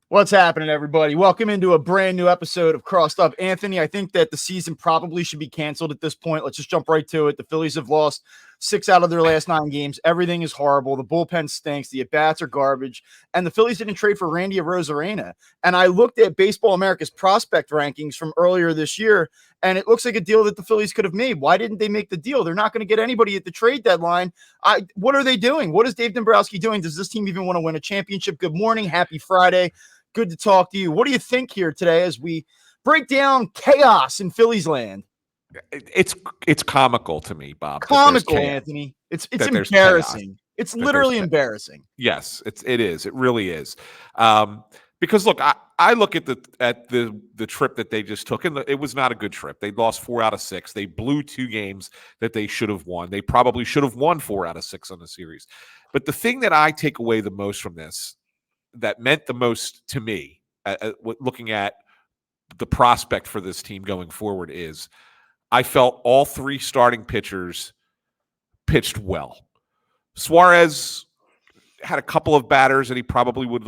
What's happening, everybody? Welcome into a brand new episode of Crossed Up. Anthony, I think that the season probably should be canceled at this point. Let's just jump right to it. The Phillies have lost 6 out of their last 9 games. Everything is horrible. The bullpen stinks. The at-bats are garbage. And the Phillies didn't trade for Randy Arozarena. And I looked at Baseball America's prospect rankings from earlier this year, and it looks like a deal that the Phillies could have made. Why didn't they make the deal? They're not going to get anybody at the trade deadline. What are they doing? What is Dave Dombrowski doing? Does this team even want to win a championship? Good morning. Happy Friday. Good to talk to you. What do you think here today as we break down chaos in Phillies land? It's comical to me, Bob. Comical, Anthony. It's embarrassing. It's literally embarrassing. Yes, it is. It really is. Because look, I look at the trip that they just took, and it was not a good trip. They lost 4 out of 6. They blew 2 games that they should have won. They probably should have won 4 out of 6 on the series. But the thing that I take away the most from this, that meant the most to me, looking at the prospect for this team going forward, is I felt all 3 starting pitchers pitched well. Suarez had a couple of batters that he probably would,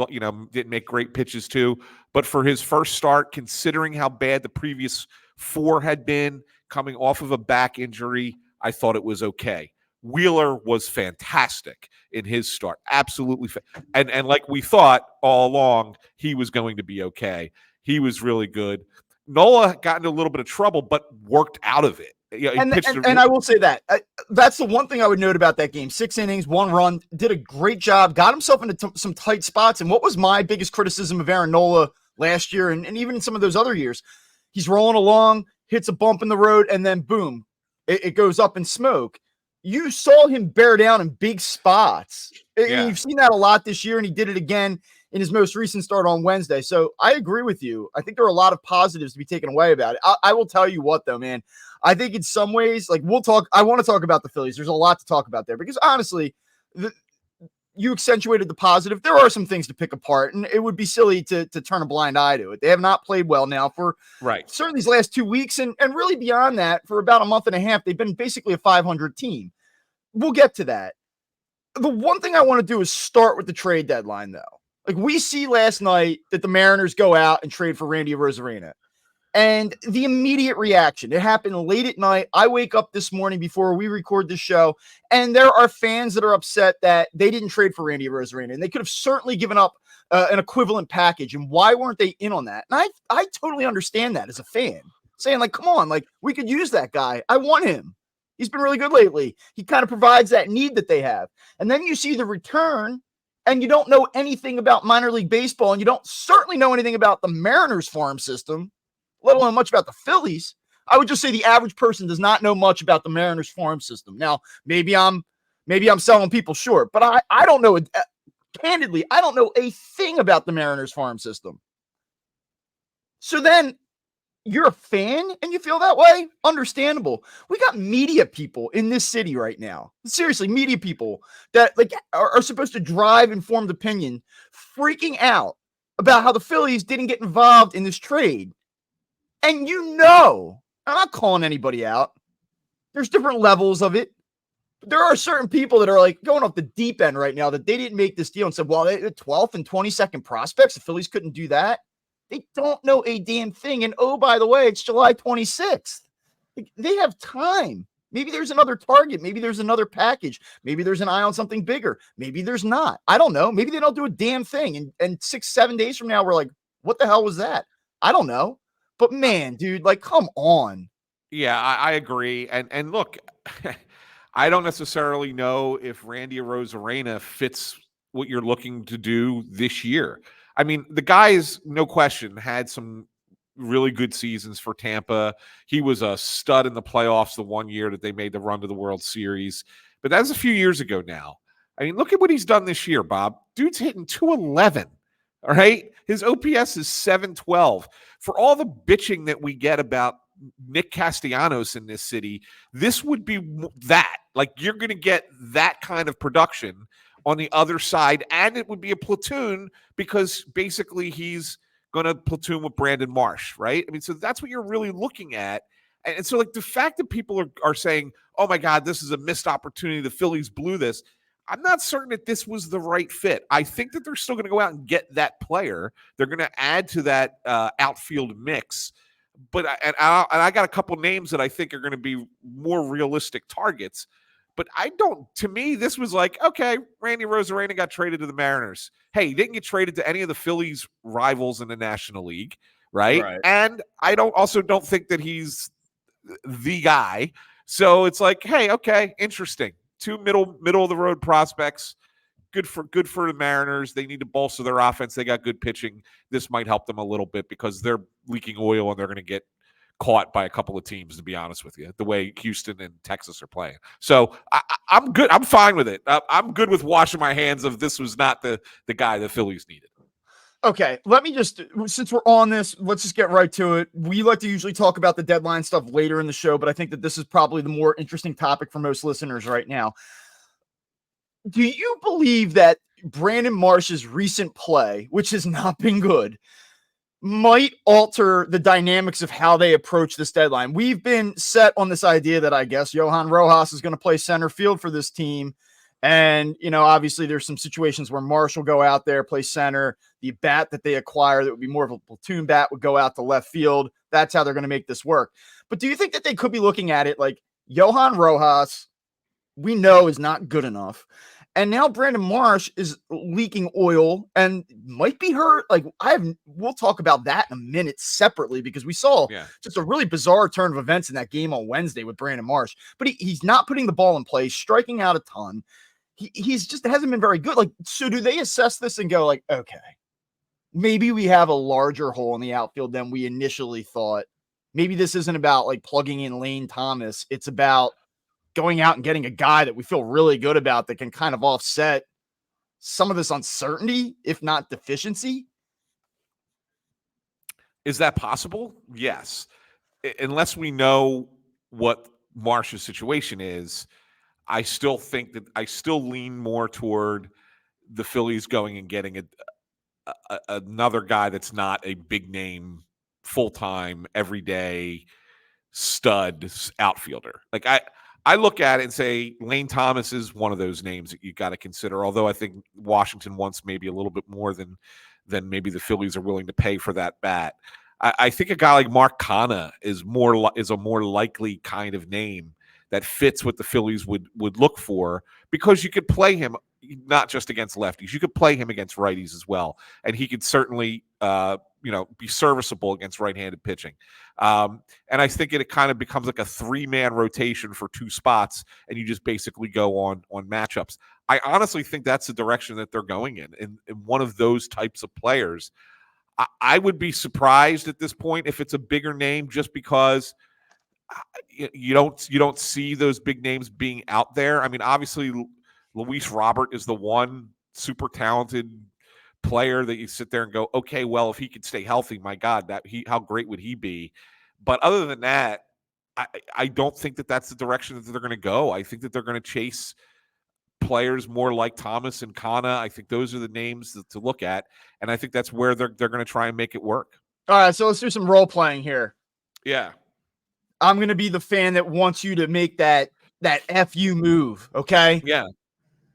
didn't make great pitches to. But for his first start, considering how bad the previous 4 had been, coming off of a back injury, I thought it was okay. Wheeler was fantastic in his start. Absolutely. And like we thought all along, he was going to be okay. He was really good. Nola got into a little bit of trouble, but worked out of it. And I will say that that's the one thing I would note about that game. 6 innings, 1 run, did a great job, got himself into some tight spots. And what was my biggest criticism of Aaron Nola last year and even in some of those other years? He's rolling along, hits a bump in the road, and then boom, it goes up in smoke. You saw him bear down in big spots. Yeah. You've seen that a lot this year, and he did it again in his most recent start on Wednesday. So I agree with you. I think there are a lot of positives to be taken away about it. I will tell you what, though, man. I think in some ways, like I want to talk about the Phillies. There's a lot to talk about there because honestly, you accentuated the positive. There are some things to pick apart, and it would be silly to turn a blind eye to it. They have not played well now for certainly these last 2 weeks, and really beyond that, for about a month and a half, they've been basically a 500 team. We'll get to that. The one thing I want to do is start with the trade deadline, though. Like we see last night that the Mariners go out and trade for Randy Arozarena. And the immediate reaction, it happened late at night. I wake up this morning before we record this show, and there are fans that are upset that they didn't trade for Randy Arozarena, and they could have certainly given up an equivalent package. And why weren't they in on that? And I totally understand that as a fan, saying like, come on, like we could use that guy. I want him. He's been really good lately. He kind of provides that need that they have. And then you see the return, and you don't know anything about minor league baseball, and you don't certainly know anything about the Mariners farm system, let alone much about the Phillies. I would just say the average person does not know much about the Mariners farm system. Now, maybe I'm selling people short, but I don't know. Candidly, I don't know a thing about the Mariners farm system. So then you're a fan and you feel that way? Understandable. We got media people in this city right now. Seriously, media people that like are supposed to drive informed opinion, freaking out about how the Phillies didn't get involved in this trade. And I'm not calling anybody out. There's different levels of it. There are certain people that are like going off the deep end right now that they didn't make this deal and said, well, they 12th and 22nd prospects. The Phillies couldn't do that. They don't know a damn thing. And oh, by the way, it's July 26th. They have time. Maybe there's another target. Maybe there's another package. Maybe there's an eye on something bigger. Maybe there's not. I don't know. Maybe they don't do a damn thing. And 6-7 days from now, we're like, what the hell was that? I don't know. But man, dude, like, come on. Yeah, I agree. And look, I don't necessarily know if Randy Arozarena fits what you're looking to do this year. I mean, the guy is, no question, had some really good seasons for Tampa. He was a stud in the playoffs the one year that they made the run to the World Series. But that was a few years ago now. I mean, look at what he's done this year, Bob. Dude's hitting .211. All right? His OPS is .712. For all the bitching that we get about Nick Castellanos in this city, this would be that. Like, you're going to get that kind of production on the other side, and it would be a platoon because basically he's going to platoon with Brandon Marsh, right? I mean, so that's what you're really looking at. And so, like, the fact that people are saying, oh, my God, this is a missed opportunity, the Phillies blew this, I'm not certain that this was the right fit. I think that they're still going to go out and get that player. They're going to add to that outfield mix. But I got a couple names that I think are going to be more realistic targets. But I don't. To me, this was like, okay, Randy Rosarena got traded to the Mariners. Hey, he didn't get traded to any of the Phillies rivals in the National League, right? Right. And I don't think that he's the guy. So it's like, hey, okay, interesting. Two middle of the road prospects. Good for the Mariners. They need to bolster their offense. They got good pitching. This might help them a little bit because they're leaking oil and they're going to get caught by a couple of teams, to be honest with you, the way Houston and Texas are playing. So I'm good. I'm fine with it. I'm good with washing my hands of this was not the guy the Phillies needed. Okay, let me just, since we're on this, let's just get right to it. We like to usually talk about the deadline stuff later in the show, but I think that this is probably the more interesting topic for most listeners right now. Do you believe that Brandon Marsh's recent play, which has not been good, might alter the dynamics of how they approach this deadline? We've been set on this idea that I guess Johan Rojas is going to play center field for this team. And, obviously there's some situations where Marsh will go out there, play center. The bat that they acquire that would be more of a platoon bat would go out to left field. That's how they're going to make this work. But do you think that they could be looking at it like Johan Rojas, we know, is not good enough? And now Brandon Marsh is leaking oil and might be hurt. Like we'll talk about that in a minute separately because we saw just a really bizarre turn of events in that game on Wednesday with Brandon Marsh. But he's not putting the ball in play, striking out a ton. He's just hasn't been very good. Like, so do they assess this and go like, okay, maybe we have a larger hole in the outfield than we initially thought. Maybe this isn't about like plugging in Lane Thomas. It's about going out and getting a guy that we feel really good about that can kind of offset some of this uncertainty, if not deficiency. Is that possible? Yes. Unless we know what Marsh's situation is, I still think that I still lean more toward the Phillies going and getting another guy that's not a big name, full-time, everyday stud outfielder. Like I look at it and say Lane Thomas is one of those names that you got to consider. Although I think Washington wants maybe a little bit more than maybe the Phillies are willing to pay for that bat. I think a guy like Mark Canha is a more likely kind of name that fits what the Phillies would look for, because you could play him not just against lefties, you could play him against righties as well, and he could certainly be serviceable against right-handed pitching. And I think it kind of becomes like a 3-man rotation for 2 spots, and you just basically go on matchups. I honestly think that's the direction that they're going in one of those types of players. I would be surprised at this point if it's a bigger name, just because you don't see those big names being out there. I mean, obviously, Luis Robert is the one super talented player that you sit there and go, okay, well, if he could stay healthy, my God, how great would he be? But other than that, I don't think that that's the direction that they're going to go. I think that they're going to chase players more like Thomas and Canha. I think those are the names to look at, and I think that's where they're going to try and make it work. All right, so let's do some role playing here. Yeah. I'm going to be the fan that wants you to make that FU move, okay? Yeah.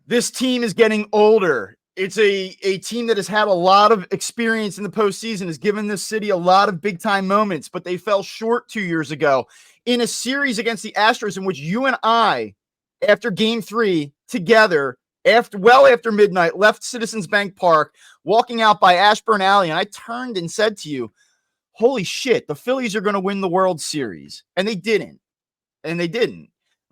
This team is getting older. It's a team that has had a lot of experience in the postseason, has given this city a lot of big-time moments, but they fell short 2 years ago in a series against the Astros in which you and I, after Game 3, together, after midnight, left Citizens Bank Park, walking out by Ashburn Alley, and I turned and said to you, holy shit, the Phillies are going to win the World Series. And they didn't. And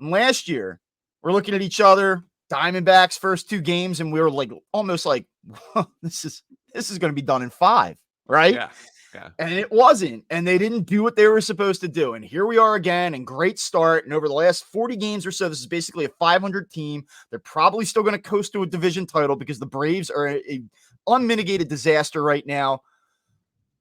last year, we're looking at each other, Diamondbacks first 2 games, and we were like, almost like, this is going to be done in 5, right? Yeah. And it wasn't. And they didn't do what they were supposed to do. And here we are again, and great start. And over the last 40 games or so, this is basically a 500 team. They're probably still going to coast to a division title because the Braves are a unmitigated disaster right now.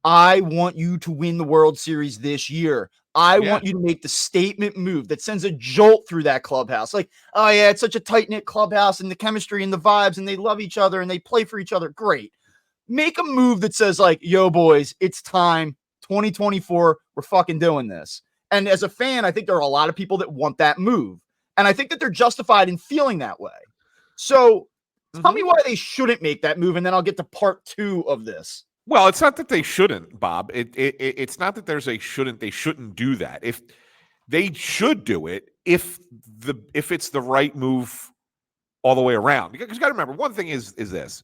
I want you to win the World Series this year. I want you to make the statement move that sends a jolt through that clubhouse. Like, oh yeah, it's such a tight-knit clubhouse, and the chemistry and the vibes, and they love each other and they play for each other. Great. Make a move that says like, yo boys, it's time. 2024, we're fucking doing this. And as a fan, I think there are a lot of people that want that move. And I think that they're justified in feeling that way. So tell me Mhm. why they shouldn't make that move, and then I'll get to part two of this. Well, it's not that they shouldn't, Bob. It's not that there's a shouldn't. They shouldn't do that. If they should do it, if it's the right move all the way around. Because you got to remember, one thing is this: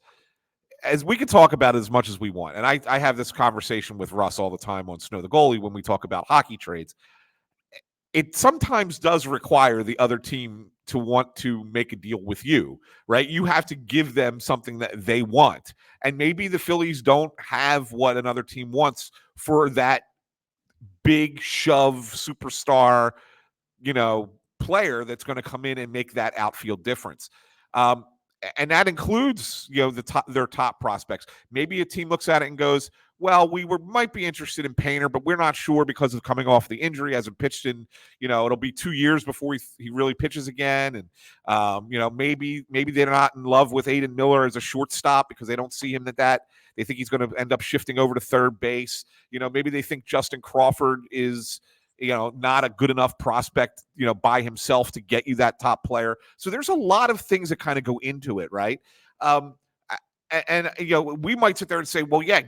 as we can talk about it as much as we want, and I have this conversation with Russ all the time on Snow the Goalie when we talk about hockey trades. It sometimes does require the other team to want to make a deal with you, right? You have to give them something that they want. And maybe the Phillies don't have what another team wants for that big shove superstar, player that's going to come in and make that outfield difference. Um, and that includes, their top prospects. Maybe a team looks at it and goes, well, might be interested in Painter, but we're not sure because of coming off the injury. Hasn't pitched in, it'll be 2 years before he really pitches again. And maybe they're not in love with Aiden Miller as a shortstop because they don't see him that they think he's going to end up shifting over to third base. Maybe they think Justin Crawford is not a good enough prospect, by himself to get you that top player. So there's a lot of things that kind of go into it, right? And we might sit there and say, well, yeah,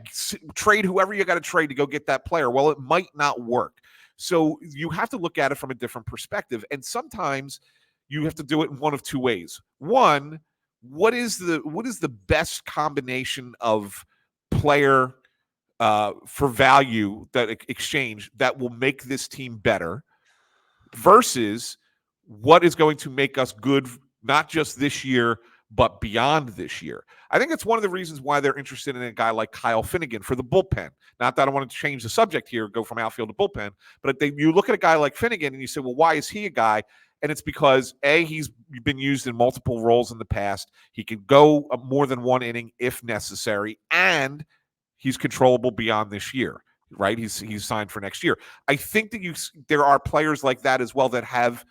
trade whoever you got to trade to go get that player. Well, it might not work. So you have to look at it from a different perspective. And sometimes you have to do it in one of two ways. One, what is the best combination of player for value that exchange that will make this team better versus what is going to make us good, not just this year, but beyond this year. I think it's one of the reasons why they're interested in a guy like Kyle Finnegan for the bullpen. Not that I want to change the subject here, go from outfield to bullpen, but you look at a guy like Finnegan and you say, well, why is he a guy? And it's because, A, he's been used in multiple roles in the past. He can go more than one inning if necessary, and he's controllable beyond this year, right? He's signed for next year. I think that there are players like that as well that have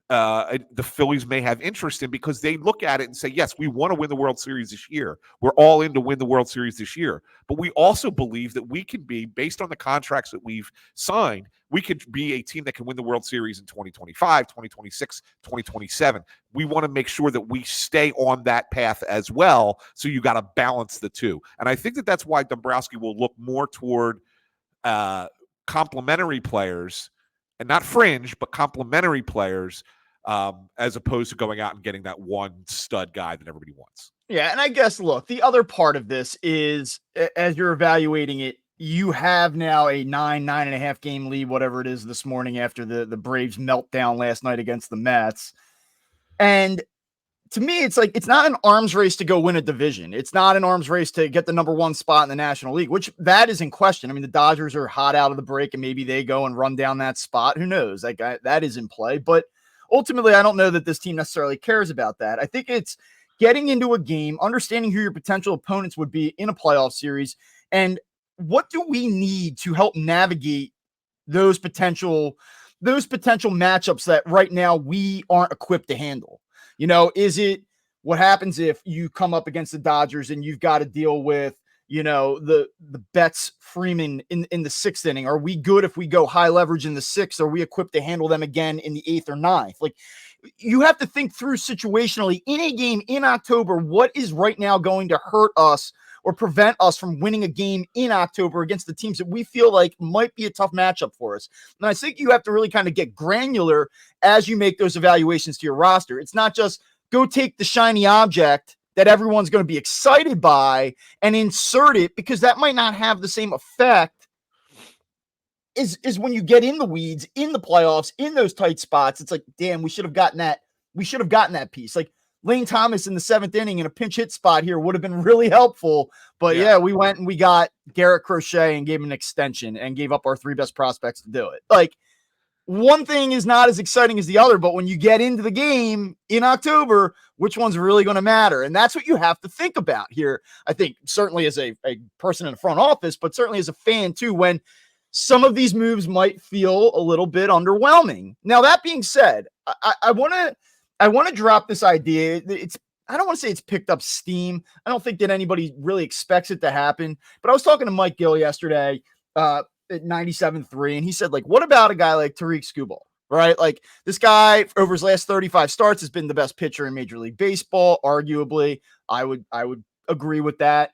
the Phillies may have interest in because they look at it and say, yes, we want to win the World Series this year. We're all in to win the World Series this year. But we also believe that we can be, based on the contracts that we've signed, we could be a team that can win the World Series in 2025, 2026, 2027. We want to make sure that we stay on that path as well. So you got to balance the two. And I think that that's why Dombrowski will look more toward complementary players and not fringe, but complementary players as opposed to going out and getting that one stud guy that everybody wants. Yeah, and I guess, look, the other part of this is, as you're evaluating it, you have now a 9.5 game lead, whatever it is, this morning after the Braves meltdown last night against the Mets. And to me, it's like, it's not an arms race to go win a division. It's not an arms race to get the number one spot in the National League, which that is in question. I mean, the Dodgers are hot out of the break and maybe they go and run down that spot. Who knows? That is in play. But ultimately, I don't know that this team necessarily cares about that. I think it's getting into a game, understanding who your potential opponents would be in a playoff series, and what do we need to help navigate those potential matchups that right now we aren't equipped to handle. Is it what happens if you come up against the Dodgers and you've got to deal with, the Betts Freeman in the sixth inning? Are we good if we go high leverage in the sixth? Are we equipped to handle them again in the eighth or ninth? Like, you have to think through situationally in a game in October, what is right now going to hurt us or prevent us from winning a game in October against the teams that we feel like might be a tough matchup for us. And I think you have to really kind of get granular as you make those evaluations to your roster. It's not just go take the shiny object that everyone's going to be excited by and insert it, because that might not have the same effect is when you get in the weeds, in the playoffs, in those tight spots. It's like, damn, we should have gotten that. We should have gotten that piece. Like Lane Thomas in the seventh inning in a pinch hit spot here would have been really helpful. But yeah, we went and we got Garrett Crochet and gave him an extension and gave up our three best prospects to do it. Like, one thing is not as exciting as the other, but when you get into the game in October, which one's really going to matter? And that's what you have to think about here. I think certainly as a person in the front office, but certainly as a fan too, when some of these moves might feel a little bit underwhelming. Now, that being said, I want to drop this idea. I don't want to say it's picked up steam. I don't think that anybody really expects it to happen, but I was talking to Mike Gill yesterday, at 97.3, and he said, like, what about a guy like Tariq Skubal? right? Like this guy over his last 35 starts has been the best pitcher in Major League Baseball, arguably. I would agree with that.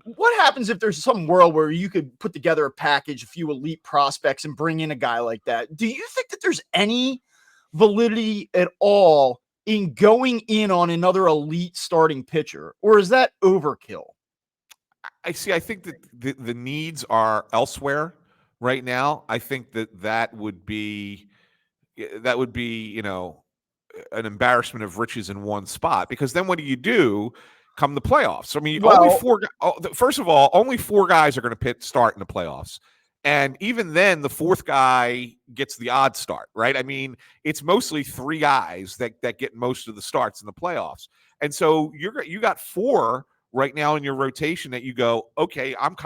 What happens if there's some world where you could put together a package, a few elite prospects, and bring in a guy like that? Do you think that there's any validity at all in going in on another elite starting pitcher, or is that overkill? I see. I think that the needs are elsewhere right now. I think that would be you know, an embarrassment of riches in one spot, because then what do you do come the playoffs? I mean, Well, first of all, only four guys are going to start in the playoffs. And even then, the fourth guy gets the odd start, right? I mean, it's mostly three guys that get most of the starts in the playoffs. And so you got four right now in your rotation that you go, okay, I'm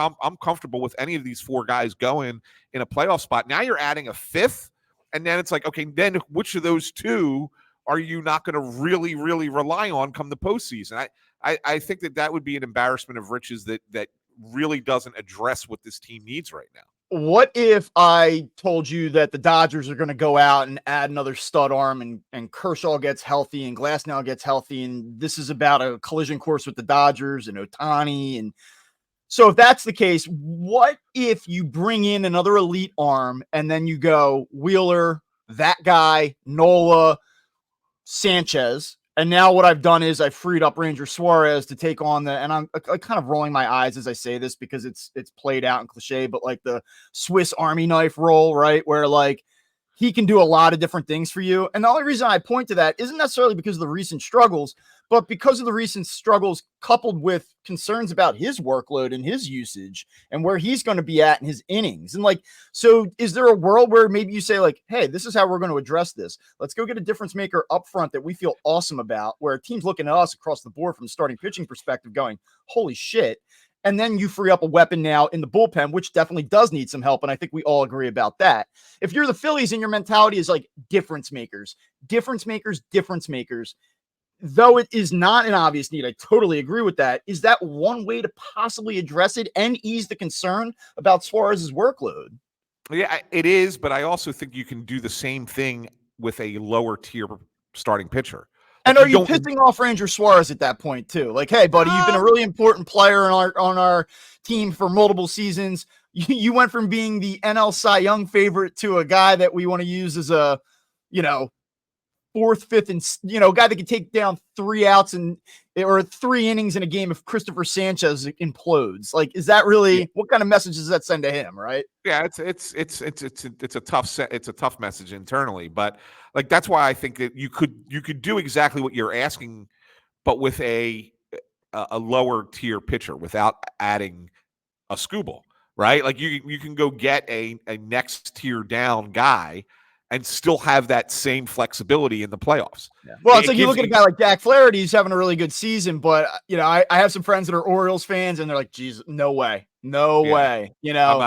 comfortable with any of these four guys going in a playoff spot. Now you're adding a fifth, and then it's like, okay, then which of those two are you not going to really, really rely on come the postseason? I think that would be an embarrassment of riches that really doesn't address what this team needs right now. what if I told you that the Dodgers are going to go out and add another stud arm, and Kershaw gets healthy and Glasnow gets healthy, and this is about a collision course with the Dodgers and Ohtani? And so if that's the case, what if you bring in another elite arm and then you go Wheeler, that guy, Nola, Sanchez, and now what I've done is I freed up Ranger Suarez to take on and I'm kind of rolling my eyes as I say this because it's played out in cliche, but like the Swiss Army knife role, right? Where like he can do a lot of different things for you. And the only reason I point to that isn't necessarily because of the recent struggles, but because of the recent struggles coupled with concerns about his workload and his usage and where he's going to be at in his innings. And like, so is there a world where maybe you say like, hey, this is how we're going to address this. Let's go get a difference maker up front that we feel awesome about, where a team's looking at us across the board from a starting pitching perspective going, holy shit. And then you free up a weapon now in the bullpen, which definitely does need some help. And I think we all agree about that. If you're the Phillies and your mentality is like difference makers, difference makers, difference makers, though it is not an obvious need, I totally agree with that. Is that one way to possibly address it and ease the concern about Suarez's workload? Yeah, it is, but I also think you can do the same thing with a lower tier starting pitcher. And Like are you you don't. pissing off Ranger Suarez at that point too? Like, hey, buddy, you've been a Um, really important player on our team for multiple seasons. You went from being the NL Cy Young favorite to a guy that we want to use as a, you know, fourth, fifth, and guy that could take down 3 outs or 3 innings in a game if Christopher Sanchez implodes. Like, is that yeah, really what kind of message does that send to him? Right? yeah, it's a tough message internally, but like that's why I think that you could do exactly what you're asking, but with a lower tier pitcher without adding a Scooble, right? Like you can go get a next tier down guy and still have that same flexibility in the playoffs. Yeah. Well, it's It like you gives look at a you guy like Dak Flaherty, he's having a really good season, but I have some friends that are Orioles fans, and they're like, "Jesus, no way, no yeah. way." You know,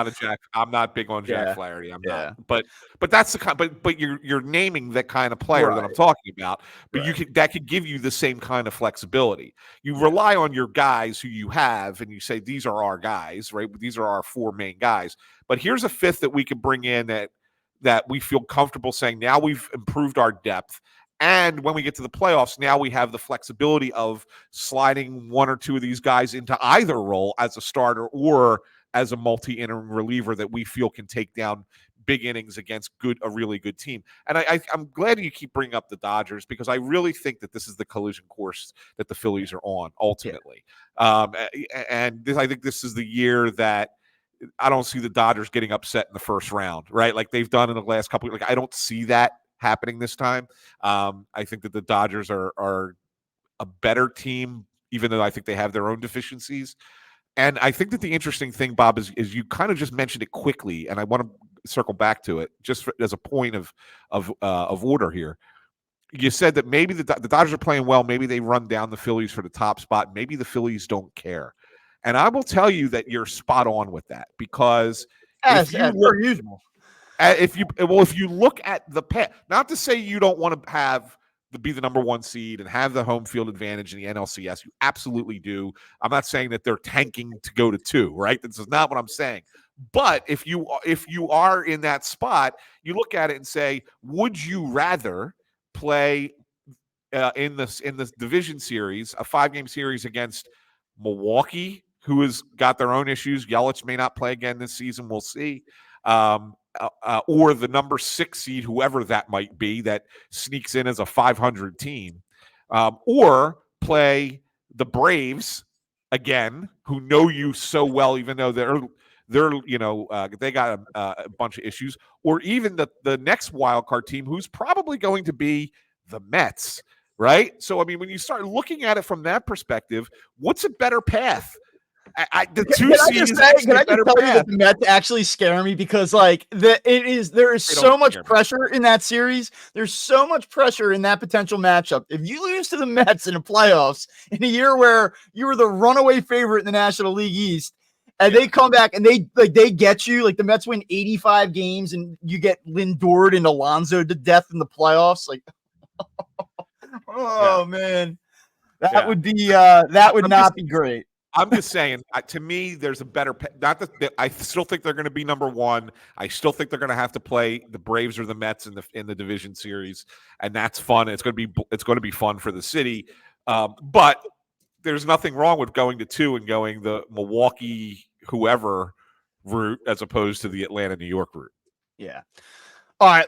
I'm not big on Jack yeah, Flaherty. I'm not. yeah, But that's the kind. But you're naming that kind of player that I'm right, talking about. But right, that could give you the same kind of flexibility. You yeah, rely on your guys who you have, and you say these are our guys, right? These are our 4 main guys. But here's a fifth that we can bring in that we feel comfortable saying now we've improved our depth. And when we get to the playoffs, now we have the flexibility of sliding 1 or 2 of these guys into either role as a starter or as a multi-interim reliever that we feel can take down big innings against a really good team. And I'm glad you keep bringing up the Dodgers, because I really think that this is the collision course that the Phillies are on yeah. ultimately. And I think this is the year that I don't see the Dodgers getting upset in the first round, right? Like they've done in the last couple. Like I don't see that happening this time. I think that the Dodgers are a better team, even though I think they have their own deficiencies. And I think that the interesting thing, Bob, is you kind of just mentioned it quickly, and I want to circle back to it just as a point of order here. You said that maybe the Dodgers are playing well. Maybe they run down the Phillies for the top spot. Maybe the Phillies don't care. And I will tell you that you're spot on with that, because if you As look per usual. if you look at the past, not to say you don't want to be the number 1 seed and have the home field advantage in the NLCS, you absolutely do. I'm not saying that they're tanking to go to 2, right? This is not what I'm saying. But if you are in that spot, you look at it and say, would you rather play in this division series, a 5-game series against Milwaukee, who has got their own issues? Yelich may not play again this season. We'll see. Or the number 6 seed, whoever that might be, that sneaks in as a 500 team, or play the Braves again, who know you so well, even though they're they got a bunch of issues, or even the next wild card team, who's probably going to be the Mets, right? So I mean, when you start looking at it from that perspective, what's a better path? The 2 seed is can I just better tell you path. that the Mets actually scare me because like there is so much pressure in that series. There's so much pressure in that potential matchup. If you lose to the Mets in the playoffs in a year where you were the runaway favorite in the National League East, and they come back and they get you, like the Mets win 85 games and you get Lindor and Alonso to death in the playoffs, like man, that would be that would not be great. I'm just saying, to me, there's a better. Not that I still think they're going to be number 1. I still think they're going to have to play the Braves or the Mets in the division series, and that's fun. It's going to be fun for the city. But there's nothing wrong with going to 2 and going the Milwaukee whoever route as opposed to the Atlanta New York route. Yeah. All right.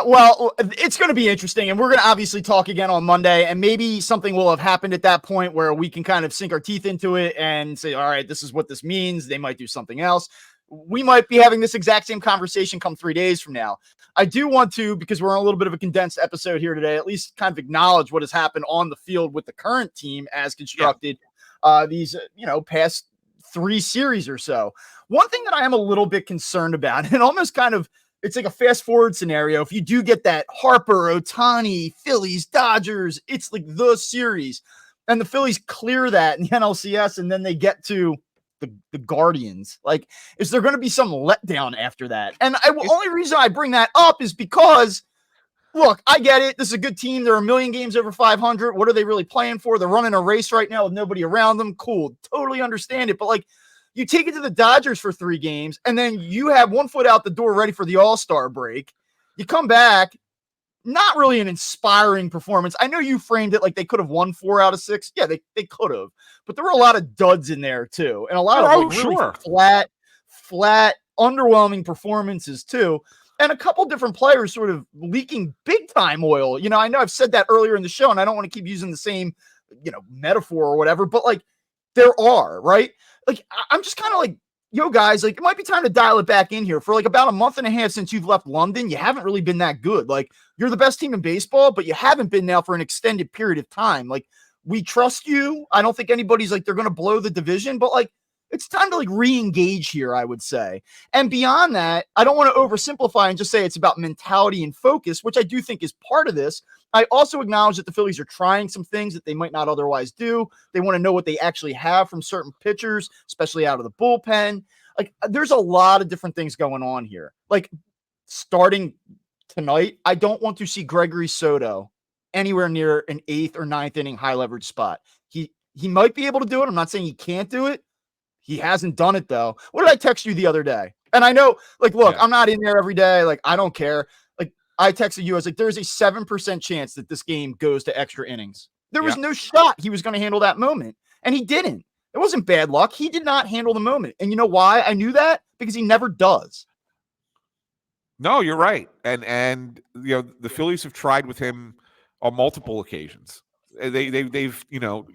Well, it's going to be interesting, and we're going to obviously talk again on Monday, and maybe something will have happened at that point where we can kind of sink our teeth into it and say, all right, this is what this means. They might do something else. We might be having this exact same conversation come 3 days from now. I do want to, because we're on a little bit of a condensed episode here today, at least kind of acknowledge what has happened on the field with the current team as constructed these, past 3 series or so. One thing that I am a little bit concerned about, and almost kind of, it's like a fast forward scenario. If you do get that Harper, Ohtani, Phillies, Dodgers, it's like the series, and the Phillies clear that in the NLCS, and then they get to the Guardians. Like, is there going to be some letdown after that? And only reason I bring that up is because, look, I get it. This is a good team. They're a million games over 500. What are they really playing for? They're running a race right now with nobody around them. Cool. Totally understand it. But like, you take it to the Dodgers for 3 games, and then you have 1 foot out the door ready for the All-Star break. You come back, not really an inspiring performance. I know you framed it like they could have won 4 out of 6. Yeah, they could have. But there were a lot of duds in there, too. And a lot of really flat, underwhelming performances, too. And a couple different players sort of leaking big-time oil. I know I've said that earlier in the show, and I don't want to keep using the same, metaphor or whatever, but, like, there are, right? Like, I'm just kind of like, yo, guys, like, it might be time to dial it back in here. For like about a month and a half since you've left London, you haven't really been that good. Like, you're the best team in baseball, but you haven't been now for an extended period of time. Like, we trust you. I don't think anybody's like, they're going to blow the division, but like, it's time to like re-engage here, I would say. And beyond that, I don't want to oversimplify and just say it's about mentality and focus, which I do think is part of this. I also acknowledge that the Phillies are trying some things that they might not otherwise do. They want to know what they actually have from certain pitchers, especially out of the bullpen. Like, there's a lot of different things going on here. Like, starting tonight, I don't want to see Gregory Soto anywhere near an 8th or 9th inning high leverage spot. He might be able to do it. I'm not saying he can't do it. He hasn't done it, though. What did I text you the other day? And I know, like, look, I'm not in there every day. Like, I don't care. Like, I texted you. I was like, there's a 7% chance that this game goes to extra innings. There was no shot he was going to handle that moment. And he didn't. It wasn't bad luck. He did not handle the moment. And you know why I knew that? Because he never does. No, you're right. And the Phillies have tried with him on multiple occasions. They've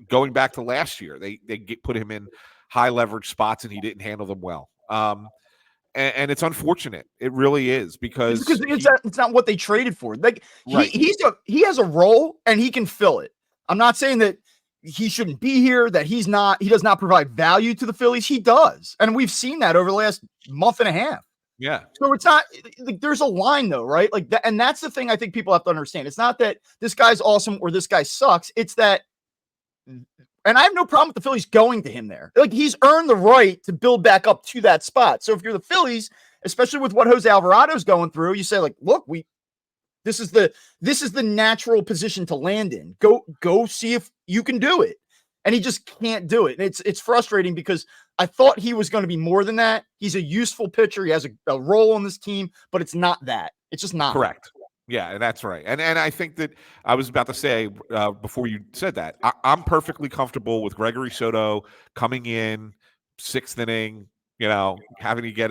going back to last year, they put him in high leverage spots and he didn't handle them well. And it's unfortunate. It really is because it's not what they traded for. Like, he has a role and he can fill it. I'm not saying that he shouldn't be here, that he does not provide value to the Phillies. He does. And we've seen that over the last month and a half. Yeah. So it's not like there's a line though, right? Like that, and that's the thing I think people have to understand. It's not that this guy's awesome or this guy sucks. It's that, and I have no problem with the Phillies going to him there. Like, he's earned the right to build back up to that spot. So if you're the Phillies, especially with what Jose Alvarado's going through, you say like, look, this is the natural position to land in. Go see if you can do it. and he just can't do it. And it's frustrating because I thought he was going to be more than that. He's a useful pitcher. He has a role on this team, but it's not that. It's just not. Correct. Yeah, that's right. And I think that I was about to say before you said that, I'm perfectly comfortable with Gregory Soto coming in 6th inning, having to get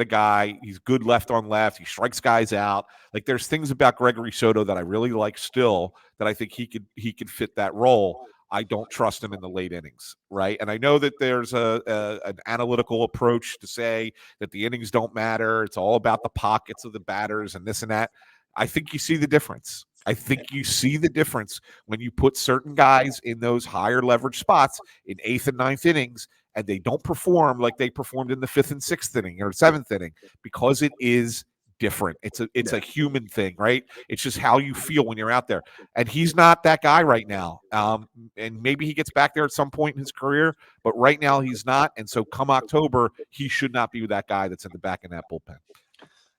a guy. He's good left on left. He strikes guys out. Like, there's things about Gregory Soto that I really like still, that I think he could fit that role. I don't trust him in the late innings, right? And I know that there's an analytical approach to say that the innings don't matter. It's all about the pockets of the batters and this and that. I think you see the difference. I think you see the difference when you put certain guys in those higher leverage spots in 8th and 9th innings, and they don't perform like they performed in the 5th and 6th inning or 7th inning, because it is different. It's a human thing, right? It's just how you feel when you're out there. And he's not that guy right now. And maybe he gets back there at some point in his career, but right now he's not. And so come October, he should not be that guy that's in the back of that bullpen.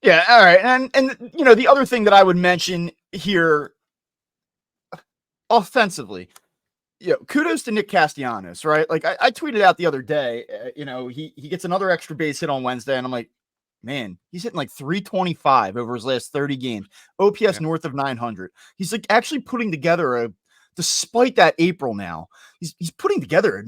Yeah, all right. And the other thing that I would mention here offensively, kudos to Nick Castellanos, right? Like I tweeted out the other day, he gets another extra base hit on Wednesday, and I'm like, man, he's hitting like 325 over his last 30 games. OPS north of 900. He's like actually putting together despite that April now, he's putting together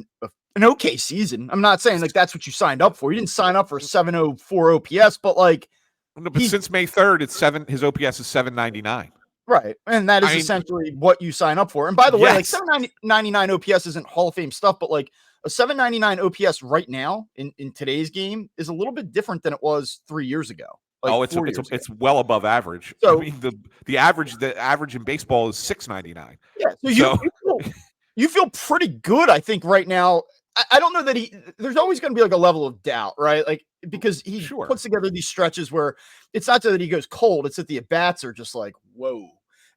an okay season. I'm not saying like that's what you signed up for. You didn't sign up for a 704 OPS, but like, but since May 3rd, his OPS is 799. Right. And that is essentially what you sign up for. And by the way, like 799 OPS isn't Hall of Fame stuff, but like a 799 OPS right now in today's game is a little bit different than it was 3 years ago. Like it's well above average. So, I mean, the average in baseball is 699. Yeah. So you feel pretty good, I think, right now. I don't know that there's always going to be like a level of doubt, right? Like, because he puts together these stretches where it's not that he goes cold, it's that the at-bats are just like, whoa.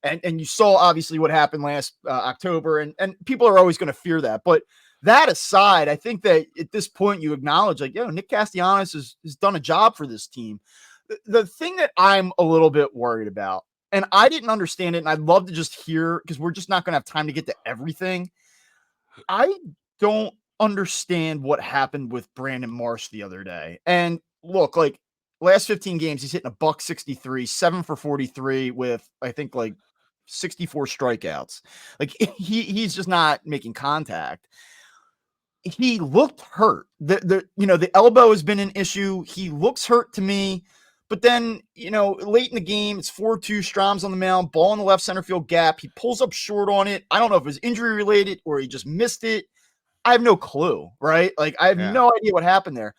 And you saw obviously what happened last October, and people are always going to fear that. But that aside, I think that at this point you acknowledge like, Nick Castellanos has done a job for this team. The thing that I'm a little bit worried about, and I didn't understand it, and I'd love to just hear, because we're just not going to have time to get to everything. I don't understand what happened with Brandon Marsh the other day. And look, like last 15 games, he's hitting a $163, 7 for 43 with, I think, like 64 strikeouts. Like he's just not making contact. He looked hurt. The elbow has been an issue. He looks hurt to me. But then, late in the game, it's 4-2, Strom's on the mound, ball in the left center field gap. He pulls up short on it. I don't know if it was injury related or he just missed it. I have no clue, right? Like, I have no idea what happened there.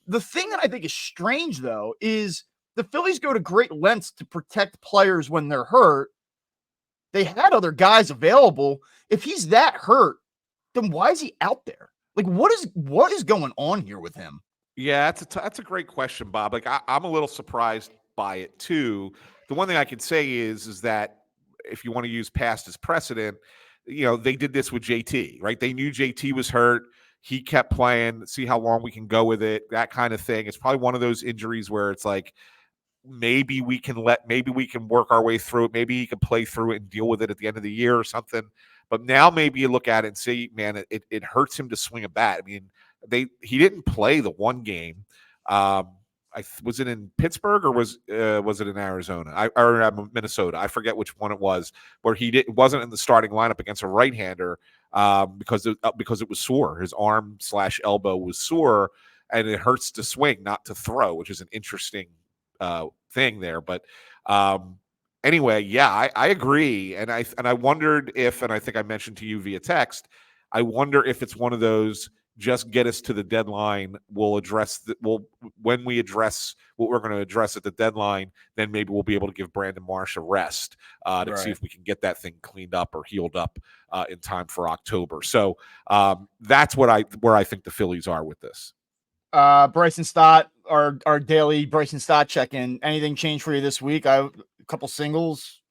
The thing that I think is strange, though, is the Phillies go to great lengths to protect players when they're hurt. They had other guys available. If he's that hurt, then why is he out there? Like, what is going on here with him? Yeah, that's a great question, Bob. Like, I'm a little surprised by it, too. The one thing I can say is that if you want to use past as precedent, they did this with JT, right? They knew JT was hurt. He kept playing, see how long we can go with it, that kind of thing. It's probably one of those injuries where it's like, maybe we can work our way through it. Maybe he can play through it and deal with it at the end of the year or something. But now maybe you look at it and say, man, it hurts him to swing a bat. I mean, he didn't play the one game. Was it in Pittsburgh or was it in Arizona or Minnesota? I forget which one it was, where wasn't in the starting lineup against a right-hander because it was sore. His arm/elbow was sore, and it hurts to swing, not to throw, which is an interesting thing there. But anyway, yeah, I agree, and I wondered if, and I think I mentioned to you via text, I wonder if it's one of those, just get us to the deadline. When we address what we're going to address at the deadline, then maybe we'll be able to give Brandon Marsh a rest to see if we can get that thing cleaned up or healed up in time for October. So that's where I think the Phillies are with this. Bryson Stott, our daily Bryson Stott check-in. Anything changed for you this week? A couple singles.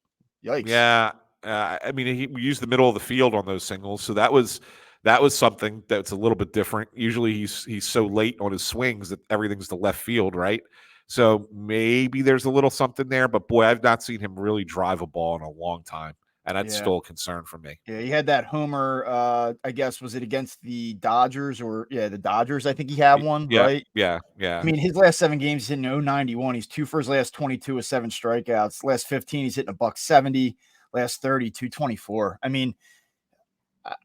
Yikes. Yeah. I mean, he used the middle of the field on those singles, so that was something that's a little bit different. Usually he's so late on his swings that everything's to left field, right? So maybe there's a little something there, but boy, I've not seen him really drive a ball in a long time. and that's Yeah. still a concern for me. Yeah, he had that homer, I guess, was it against the Dodgers or the Dodgers? I think he had one, Yeah, right? yeah, I yeah. mean, his last 7 games, he's hitting 091. He's 2 for his last 22 with 7 strikeouts. Last 15, he's hitting a buck 70. Last 30, 224. I mean,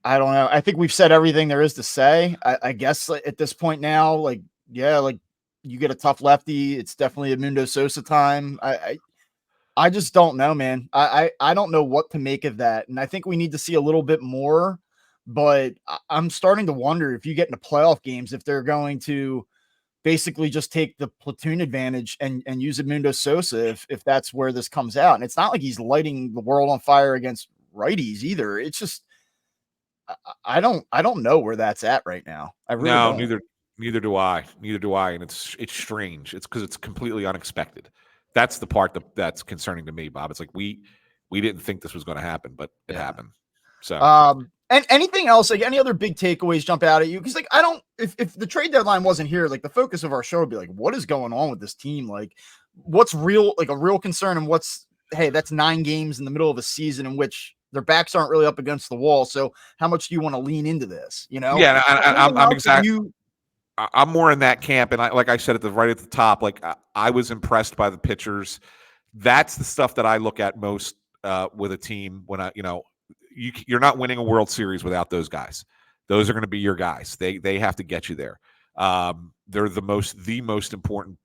I don't know. I think we've said everything there is to say. I guess like, at this point now, like, yeah, like you get a tough lefty. It's definitely a Mundo Sosa time. I just don't know, man. I don't know what to make of that. And I think we need to see a little bit more. But I'm starting to wonder if you get into playoff games, if they're going to basically just take the platoon advantage and use Mundo Sosa if that's where this comes out. And it's not like he's lighting the world on fire against righties either. It's just I don't know where that's at right now. I really No, don't. neither do I. Neither do I. And it's strange. It's because it's completely unexpected. That's the part that's concerning to me, Bob. It's like we didn't think this was going to happen, but it Yeah. happened. So And anything else, like any other big takeaways jump out at you? Because like I don't if the trade deadline wasn't here, like the focus of our show would be like, what is going on with this team? Like what's real, like a real concern, and what's hey, that's 9 games in the middle of a season in which their backs aren't really up against the wall. So how much do you want to lean into this? You know? yeah, Anything I'm else that exact. you I'm more in that camp, and like I said right at the top, like I was impressed by the pitchers. That's the stuff that I look at most with a team when you're not winning a World Series without those guys. Those are going to be your guys. They have to get you there. They're the most important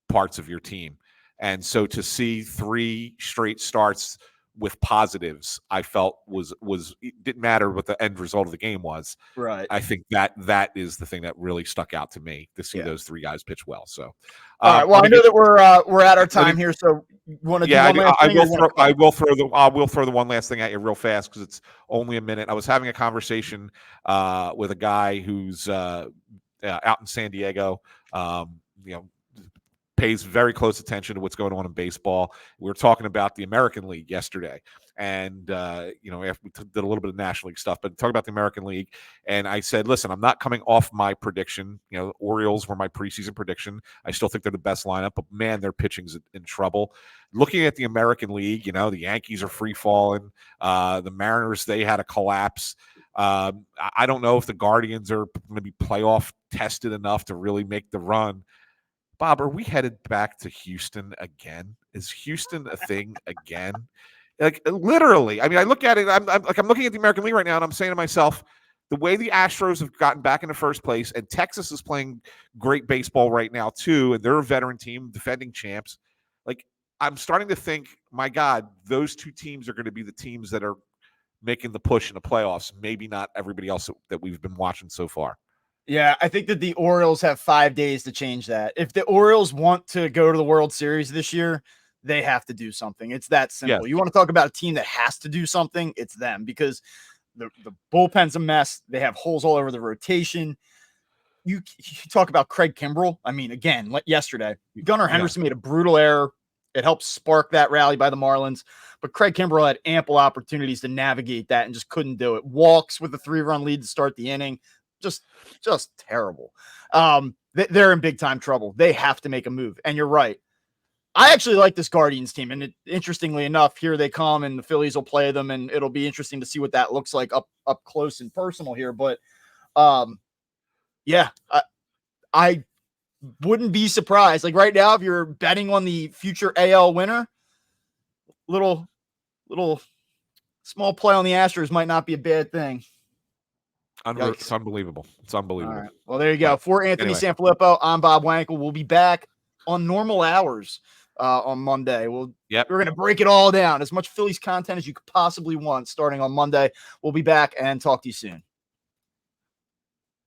parts of your team, and so to see 3 straight starts with positives, I felt was it didn't matter what the end result of the game was. right. I think that is the thing that really stuck out to me to see Yeah. those 3 guys pitch well. So, All right. Well, let I me know get that we're at our let me time here. So you want to do yeah, I one do. last thing or you want to I call? will throw the one last thing at you real fast because it's only a minute. I was having a conversation with a guy who's out in San Diego. You know, pays very close attention to what's going on in baseball. We were talking about the American League yesterday, and after we did a little bit of National League stuff, but talking about the American League, and I said, listen, I'm not coming off my prediction. Orioles were my preseason prediction. I still think they're the best lineup, but man, their pitching's in trouble. Looking at the American League, the Yankees are free falling. The Mariners, they had a collapse. I don't know if the Guardians are going to be playoff tested enough to really make the run. Bob, are we headed back to Houston again? Is Houston a thing again? Like literally, I mean, I look at it. I'm looking at the American League right now, and I'm saying to myself, the way the Astros have gotten back in the first place, and Texas is playing great baseball right now too, and they're a veteran team, defending champs. Like I'm starting to think, my God, those 2 teams are going to be the teams that are making the push in the playoffs. Maybe not everybody else that we've been watching so far. Yeah, I think that the Orioles have 5 days to change that. If the Orioles want to go to the World Series this year, they have to do something. It's that simple. Yes. You want to talk about a team that has to do something, it's them because the bullpen's a mess. They have holes all over the rotation. You talk about Craig Kimbrell. I mean, again, yesterday, Gunnar Henderson made a brutal error. It helped spark that rally by the Marlins, but Craig Kimbrell had ample opportunities to navigate that and just couldn't do it. Walks with a 3-run lead to start the inning. Just terrible. They're in big time trouble. They have to make a move. And you're right. I actually like this Guardians team. And interestingly enough, here they come and the Phillies will play them. And it'll be interesting to see what that looks like up close and personal here. But yeah, I wouldn't be surprised. Like right now, if you're betting on the future AL winner, little small play on the Astros might not be a bad thing. It's unbelievable. It's unbelievable. All right. Well, there you go. But For Anthony Sanfilippo, I'm Bob Wankel. We'll be back on normal hours on Monday. We're going to break it all down. As much Phillies content as you could possibly want starting on Monday. We'll be back and talk to you soon.